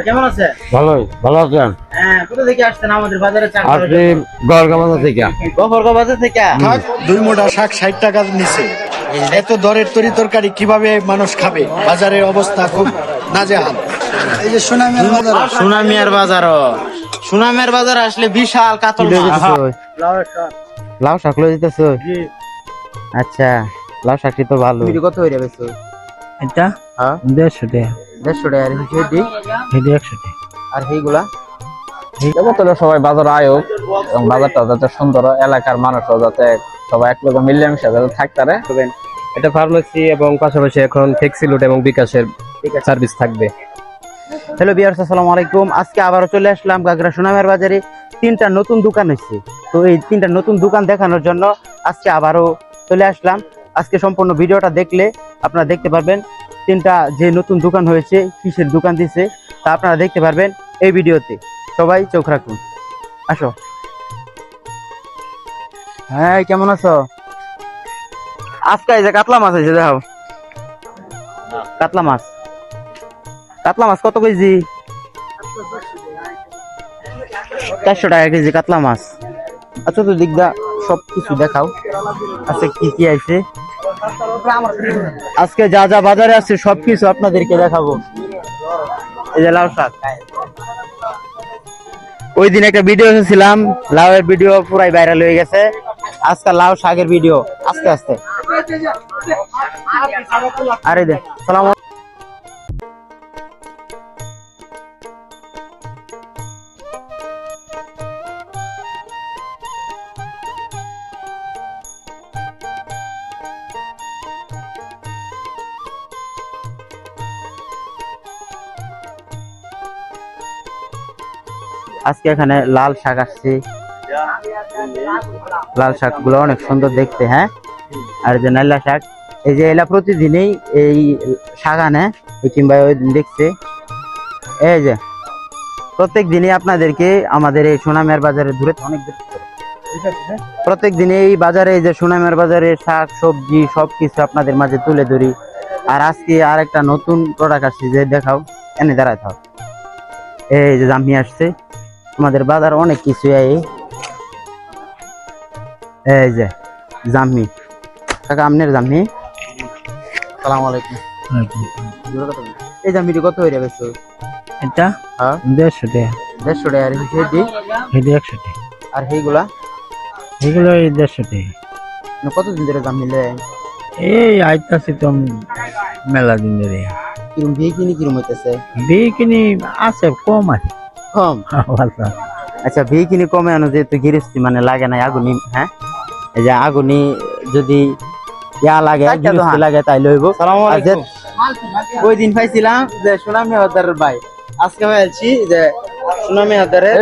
কেমন আছে? ভালোই ভালো আছেন? হ্যাঁ, কোথা থেকে আসছেন আমাদের বাজারে চা খাওয়ার আপনি জন্য? গড়গা বাজার থেকে? গফরগাঁও বাজার থেকে? শাক 2 মোটা শাক 60 টাকার নিচে। এত দরের তরকারি কিভাবে মানুষ খাবে? বাজারের অবস্থা খুব নাজেহাল। এই যে সুনামিয়ার বাজার, সুনামিয়ার বাজারও। সুনামিয়ার বাজার আসলে বিশাল কাতল মাছ। লাউ শাক লই দিতেছ? আচ্ছা, লাউ শাকটি তো ভালো। তুমি কত হইরা বেচছো? এটা হ্যাঁ 150 টাকা, 150 টাকা। আর হেডি এটা 100 টাকা। আর এইগুলা এবছর সবাই বাজার আয়োগ এবং বাজারটা যাতে সুন্দর হয়, এলাকার মানুষও যাতে সবাই এক লোক মিলেমিশে যাতে থাকতে পারে। এটা ফার্মেসি এবং পাশাপাশি এখন ফ্লেক্সিলোড এবং বিকাশের সার্ভিস থাকবে। হ্যালো ভিউয়ার্স, আসসালামু আলাইকুম। আজকে আবারও চলে আসলাম গাগরা সুনামের বাজারে। তিনটা নতুন দোকান হয়েছে, তো এই তিনটা নতুন দোকান দেখানোর জন্য আজকে আবারও চলে আসলাম। আজকে সম্পূর্ণ ভিডিওটা দেখলে আপনারা দেখতে পারবেন তিনটা যে নতুন দোকান হয়েছে, কিসের দোকান দিছে তা আপনারা দেখতে পারবেন এই ভিডিওতে। সবাই চোখ রাখুন। আসো। হ্যাঁ, কেমন আছো? আজকে এই যে কাতলা মাছ আছে, দেখো কাতলা মাছ। কাতলা মাছ কত কেজি? 400 টাকা কেজি কাতলা মাছ। আচ্ছা, তো দিকদা সব কিছু দেখাও। আচ্ছা, কি কি আছে আজকে? যা যা বাজারে আছে সবকিছু আপনাদেরকে দেখাবো। এই যে লাউ শাক, ওই দিন একটা ভিডিও এসেছিলাম, লাউয়ের ভিডিও পুরাই ভাইরাল হয়ে গেছে। আজকে লাউ শাকের ভিডিও আস্তে আস্তে। আরে দে সালাম। আজকে এখানে লাল শাক আসছে, লাল শাক গুলো অনেক সুন্দর দেখতে। হ্যাঁ, আর যে নাইলা শাক, এই যে এলা প্রতিদিনই এই শাক আনে, কিংবা ওই দিন দেখছে। এই যে প্রত্যেক দিনই আপনাদেরকে আমাদের এই সুনামের বাজারে দূরে অনেক প্রত্যেক দিনে এই বাজারে, এই যে সুনামের বাজারে শাক সবজি সবকিছু আপনাদের মাঝে তুলে ধরি। আর আজকে আর একটা নতুন প্রোডাক্ট আসছে, যে দেখাও, এনে দাঁড়ায় থাও। এই যে জামি আসছে আমাদের বাজার অনেক কিছু। এই যে জামি, কাকা আমনের জামি। সালাম আলাইকুম। এই জামিটি কত হয়ে যাবে? এটা হ্যাঁ 150 টাকা, 150 টাকা। আর হেডি এটা 100 টাকা। আর এইগুলা এগুলো 150 টাকা। কতদিন ধরে জাম মিলে? এই আইতাছি তো মেলা দিন ধরে। কিরম বিয়ে কিনি কিরম হইতেছে? বিকিনি আছে, কম আছে। কম? আচ্ছা, বিয়ে কিনি কমে আনো, যেহেতু গিরিস্তি মানে লাগে না আগুনি। হ্যাঁ, এই যে আগুনি যদি ইয়া লাগে, গিরিস্তি লাগে, তাই লইব। ওই দিন পাইছিলাম যে সুনামি হাদারের ভাই, আজকে পাইছি যে সুনামি হাদারের।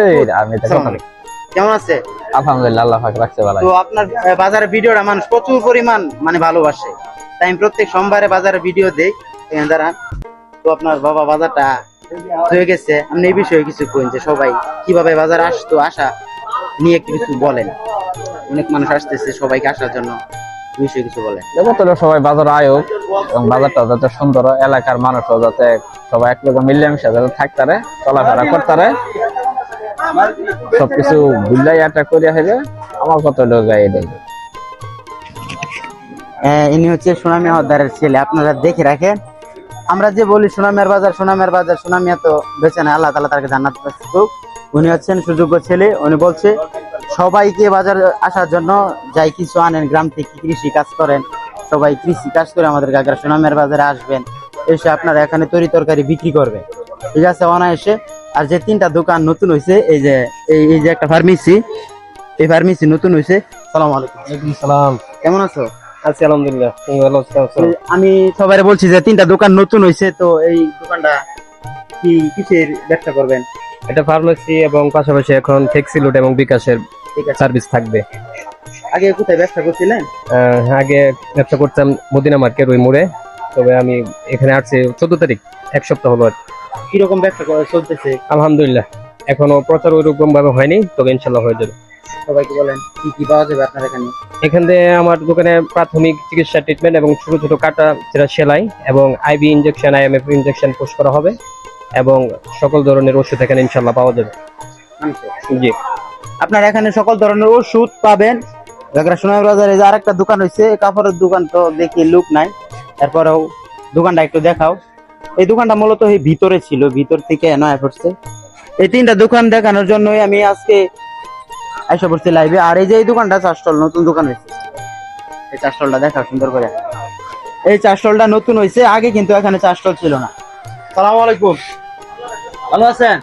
কেমন আছে? আলহামদুলিল্লাহ, আল্লাহ পাক রাখছে ভালো। তো আপনার বাজারের ভিডিওটা মানুষ প্রচুর পরিমাণ মানে ভালোবাসে, তাই আমি প্রত্যেক সোমবারে বাজারে ভিডিও দেই। দাঁড়ান, তো আপনার বাবা বাজারটা হয়ে গেছে, আপনি এই বিষয়ে কিছু কইন যে সবাই কিভাবে বাজারে আসতো, আসা নিয়ে কিছু বলেন। অনেক মানুষ আসতেছে, সবাইকে আসার জন্য বিষয়ে কিছু বলেন। এবছর সবাই বাজার আয়োগ এবং বাজারটা যাতে সুন্দর হয়, এলাকার মানুষও যাতে সবাই এক লোক মিলেমিশে যাতে থাকতে পারে, চলাফেরা করতে পারে, সবকিছু বুঝলাই একটা করিয়া হবে। আমার কত লোক এটাই। ইনি হচ্ছে সুনামি হদ্দারের ছেলে, আপনারা দেখে রাখেন। আমরা যে বলি সুনামের বাজার, সুনামের বাজার, সুনামিয়া তো বেঁচে না, আল্লাহ তাআলা তাকে জান্নাত দিক। উনি হচ্ছেন সুযোগ্য ছেলে। উনি বলছে সবাইকে বাজার আসার জন্য, যাই কিছু আনেন গ্রাম থেকে, কৃষি কাজ করেন, সবাই কৃষি কাজ করে আমাদের গাগরা সুনামের বাজারে আসবেন, এসে আপনারা এখানে তরি তরকারি বিক্রি করবেন, ঠিক আছে, অনায়াসে। আর যে তিনটা দোকান নতুন হয়েছে, এই যে এই যে একটা ফার্মেসি, এই ফার্মেসি নতুন হয়েছে। সালাম আলাইকুম। ওয়ালাইকুম সালাম। কেমন আছো? আছি আলহামদুলিল্লাহ, তুমি ভালো আছো? আমি সবাই বলছি যে তিনটা দোকান নতুন হয়েছে, তো এই দোকানটা কি কিসের ব্যবসা করবেন? এটা ফার্মেসি এবং পাশাপাশি এখন ফ্লেক্সিলোড এবং বিকাশের সার্ভিস থাকবে। আগে কোথায় ব্যবসা করছিলেন? আগে ব্যবসা করতাম মদিনা মার্কেট ওই মোড়ে, তবে আমি এখানে আসছি 14 তারিখ, এক সপ্তাহ হলো। কিরকম ব্যবসা চলতেছে? আলহামদুলিল্লাহ, এখনো প্রচার ওইরকম ভাবে হয়নি, তবে ইনশাল্লাহ হয়ে যাবে। সবাইকে বলেন কি কি পাওয়া যাবে আপনার এখানে? এখান থেকে আমার দোকানে প্রাথমিক চিকিৎসা ট্রিটমেন্ট এবং ছোট ছোট কাটা যেটা সেলাই এবং IV injection IMF injection post করা হবে এবং সকল ধরনের ওষুধ এখানে ইনশাল্লাহ পাওয়া যাবে। জি, আপনার এখানে সকল ধরনের ওষুধ পাবেন। গাগরা সোনার বাজারে যে আরেকটা দোকান হয়েছে, কাপড়ের দোকান, তো দেখি লুক নাই, তারপরেও দোকানটা একটু দেখাও। এই দোকানটা মূলত এই ভিতরে ছিল, ভিতর থেকে নয়া পড়ছে। এই তিনটা দোকান দেখানোর জন্যই আমি আজকে আইসা পড়ছি লাইভে। আর এই যে এই দোকানটা চা স্টল, নতুন দোকান হয়েছে, এই চা স্টলটা দেখাও সুন্দর করে। এই চা স্টলটা নতুন হয়েছে, আগে কিন্তু এখানে চা স্টল ছিল না। সালাম আলাইকুম, ভালো আছেন?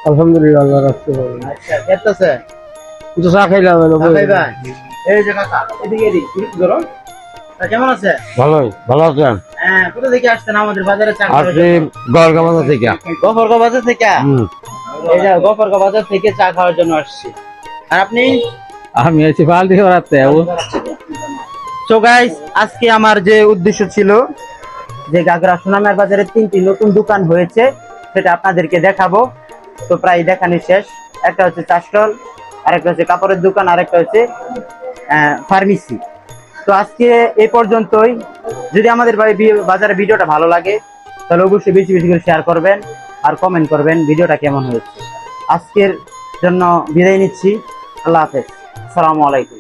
আলহামদুলিল্লাহ আল্লাহ রাখতে পারবেন। আচ্ছা, কেমন আছেন? কিছু চা খাইলাম ভাই ভাই, এই যে কাকা, এদিকে এদিকে একটু ধরো। তা কেমন আছেন? ভালোই ভালো আছেন? হ্যাঁ, কোথা থেকে আসছেন আমাদের বাজারে চা খাওয়ার আপনি জন্য? গড়গা বাজার থেকে? গফরগাঁও বাজার থেকে? এই যে গফরগাঁও বাজার থেকে চা খাওয়ার জন্য আসছি। আর আপনি? আমি এসে পাল্টি করাতে সো গাইস, আজকে আমার যে উদ্দেশ্য ছিল যে গাগরা সোনামের বাজারে 3টি নতুন দোকান হয়েছে, সেটা আপনাদেরকে দেখাবো। তো প্রায় দেখানি শেষ। একটা হচ্ছে চা স্টল, আরেকটা হচ্ছে কাপড়ের দোকান, আরেকটা হচ্ছে ফার্মেসি। তো আজকে এই পর্যন্তই। যদি আমাদের বাজারে ভিডিওটা ভালো লাগে তাহলে অবশ্যই বেশি বেশি করে শেয়ার করবেন আর কমেন্ট করবেন ভিডিওটা কেমন হয়েছে। আজকের জন্য বিদায় নিচ্ছি। আল্লাহ হাফেজ, আসসালামু আলাইকুম।